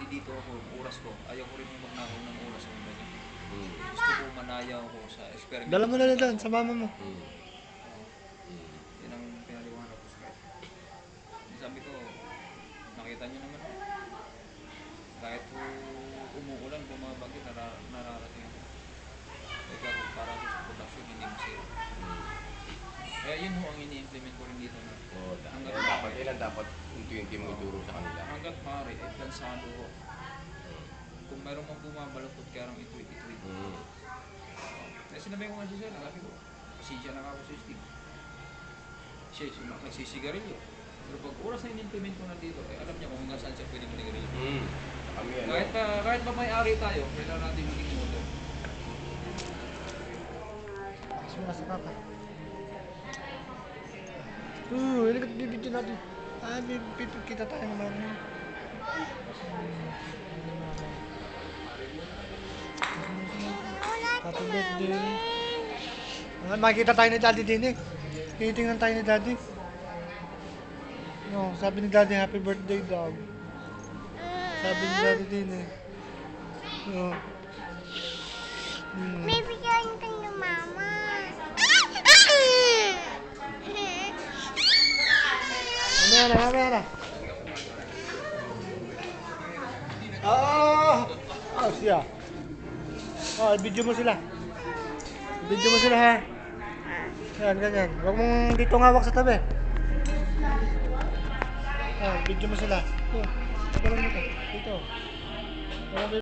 dito ako, oras ko. Ayaw ko rin magnakaw ng oras ng iba niya. Gusto ko manayaw ko sa experiment. Dala mo na doon, sa mama mo. Yan ang pinaliwanag ko sa kahit. Sabi ko, nakita niyo naman ako. Kahit po umuulan, bumabagyo, nararating ako. Kaya ako para sa production, hindi masira. Kaya yun ho ang ini-implement ko rin dito na. Dapat unti-unti mo ituro sa kanila. Hanggat maaari, plansado ko. Kung mayroon mang bumabalot kaya ito. Kaya sinabi ko nga siya, sabi ko, pasensya na ako sa stick. Siya, nagsisigarilyo. Pero pag oras na in-implement ko na dito, alam niya kung hanggang saan siya pwede manigarilyo. Kami ano? Kahit pa may-ari tayo, kailangan natin maging modo. Sumula sa papa. Hindi ka bibidyo natin. Kita tayo naman. Happy birthday. Makikita tayo ni Daddy din eh. Titingnan tayo ni Daddy. No, sabi ni Daddy, happy birthday daw. Sabi ni Daddy din eh. No. Maybe you're going to mama. Mamaya na. Siya. Video mo sila. Video mo sila ha. Yan, ganyan. Huwag mong dito ngawak sa tabi. Video mo sila. Dito.